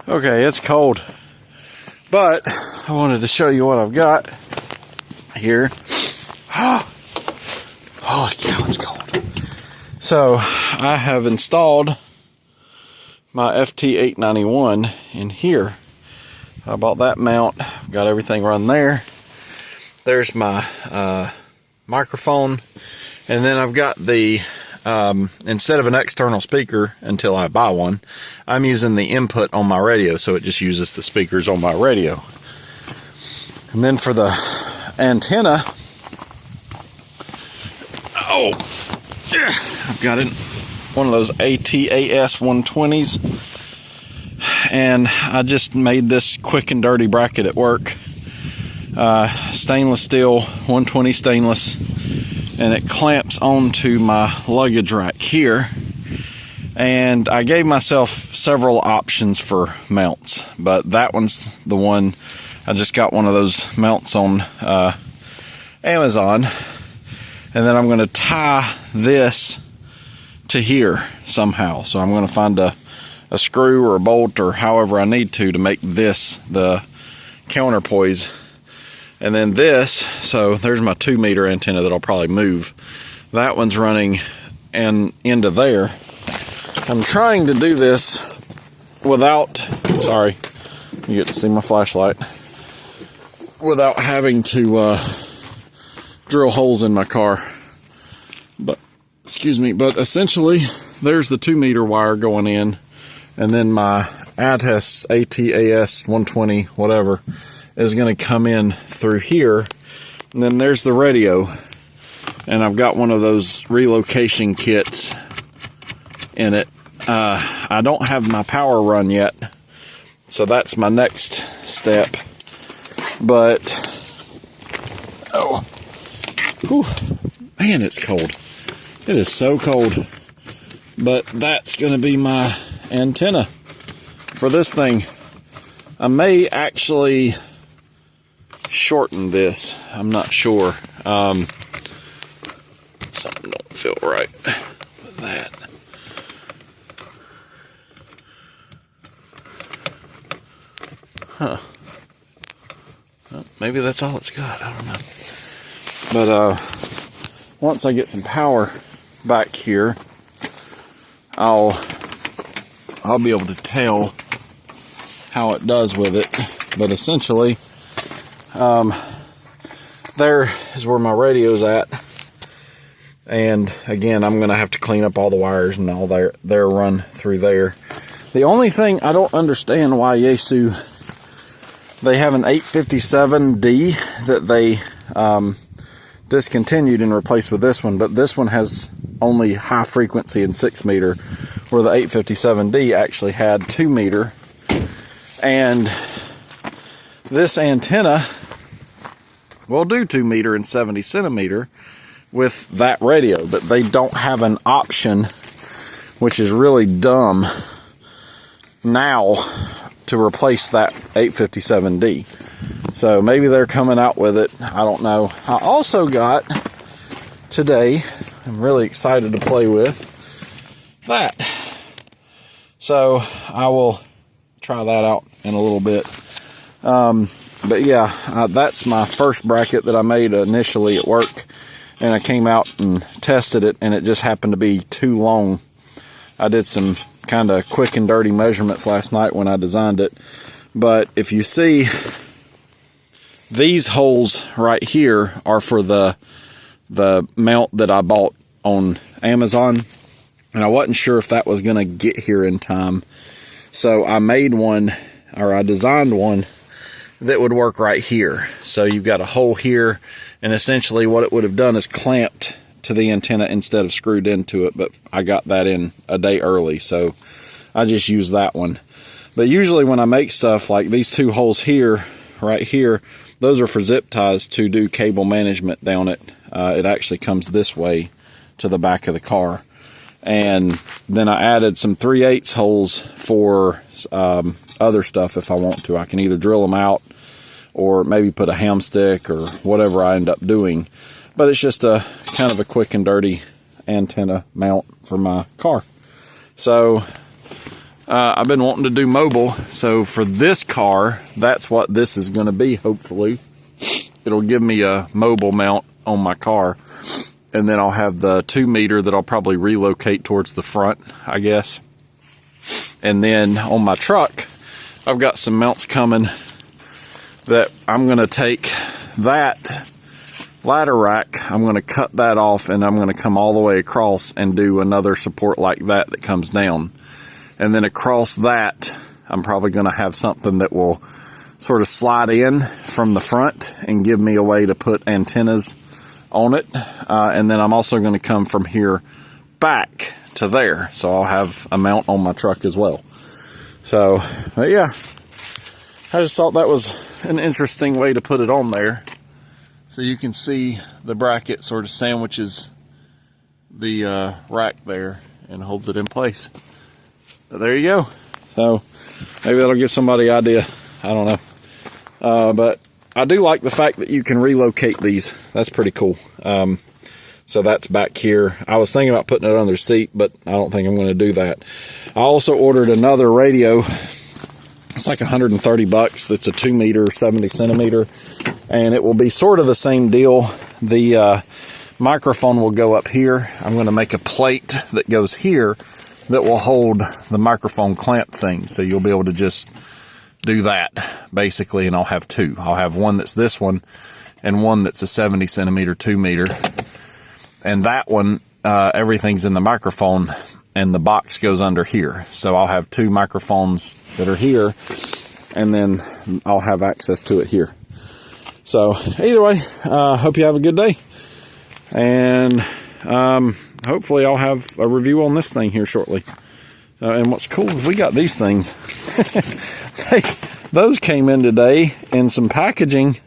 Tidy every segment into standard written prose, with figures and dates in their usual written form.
Okay, it's cold, but I wanted to show you what I've got here. Holy cow, it's cold. So I have installed my ft-891 in here. I bought that mount, got everything run there. There's my microphone, and then I've got the instead of an external speaker until I buy one, I'm using the input on my radio, so it just uses the speakers on my radio. And then for the antenna, I've got one of those ATAS 120s, and I just made this quick and dirty bracket at work. Stainless steel, 120 stainless, and it clamps onto my luggage rack here. And I gave myself several options for mounts, but that one's the one. I just got one of those mounts on Amazon, and then I'm going to tie this to here somehow. So I'm going to find a screw or a bolt or however I need to make this the counterpoise. And then this, so there's my 2-meter antenna that I'll probably move. That one's running and into there. I'm trying to do this without, sorry, you get to see my flashlight, without having to drill holes in my car. But, excuse me, but essentially, there's the 2-meter wire going in, and then my ATAS 120, whatever, is going to come in through here. And then there's the radio, and I've got one of those relocation kits in it. I don't have my power run yet, so that's my next step. But whew, man, it's cold. It is so cold. But that's going to be my antenna for this thing. I may actually shorten this. I'm not sure. Something don't feel right with that. Huh. Well, maybe that's all it's got. I don't know. But once I get some power back here, I'll be able to tell how it does with it. But essentially, there is where my radio's at, and again, I'm gonna have to clean up all the wires and all their run through there. The only thing I don't understand why Yaesu, they have an 857D that they discontinued and replaced with this one, but this one has only high frequency and 6-meter, where the 857D actually had 2-meter. And this antenna will do 2-meter and 70 centimeter with that radio, but they don't have an option, which is really dumb now, to replace that 857D. So maybe they're coming out with it. I don't know. I also got today, I'm really excited to play with that. So I will try that out in a little bit. But yeah, that's my first bracket that I made initially at work, and I came out and tested it, and it just happened to be too long. I did some kind of quick and dirty measurements last night when I designed it, but if you see, these holes right here are for the mount that I bought on Amazon, and I wasn't sure if that was going to get here in time, so I made one, or I designed one that would work right here. So you've got a hole here, and essentially what it would have done is clamped to the antenna instead of screwed into it, but I got that in a day early, so I just used that one. But usually when I make stuff like these 2 holes here, right here, those are for zip ties to do cable management down it. It actually comes this way to the back of the car. And then I added some 3/8 holes for other stuff if I want to. I can either drill them out or maybe put a ham stick or whatever I end up doing. But it's just a kind of a quick and dirty antenna mount for my car. So I've been wanting to do mobile, so for this car, that's what this is going to be, hopefully. It'll give me a mobile mount on my car, and then I'll have the 2 meter that I'll probably relocate towards the front, I guess. And then on my truck, I've got some mounts coming that I'm going to take that ladder rack, I'm going to cut that off, and I'm going to come all the way across and do another support like that that comes down. And then across that, I'm probably going to have something that will sort of slide in from the front and give me a way to put antennas on it. And then I'm also going to come from here back to there. So I'll have a mount on my truck as well. So, but yeah, I just thought that was an interesting way to put it on there. So you can see the bracket sort of sandwiches the rack there and holds it in place. But there you go. So maybe that'll give somebody an idea. I don't know. But I do like the fact that you can relocate these. That's pretty cool. So that's back here. I was thinking about putting it under the seat, but I don't think I'm going to do that. I also ordered another radio. It's like 130 bucks. It's a 2 meter, 70 centimeter, and it will be sort of the same deal. The microphone will go up here. I'm going to make a plate that goes here that will hold the microphone clamp thing. So you'll be able to just do that basically, and I'll have two. I'll have one that's this one and one that's a 70 centimeter, 2 meter. And that one, everything's in the microphone and the box goes under here. So I'll have two microphones that are here, and then I'll have access to it here. So either way, hope you have a good day. And hopefully I'll have a review on this thing here shortly. And what's cool is we got these things. Those came in today in some packaging,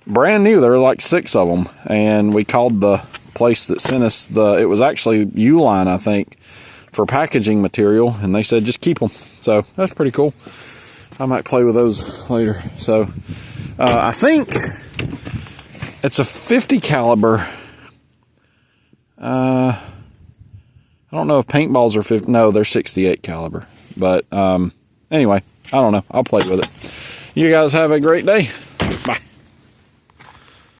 brand new. There were like 6 of them. And we called the place that sent us it was actually Uline, I think, for packaging material. And they said, just keep them. So that's pretty cool. I might play with those later. So I think it's a 50 caliber. I don't know if paintballs are 50. No, they're 68 caliber. But anyway, I don't know. I'll play with it. You guys have a great day.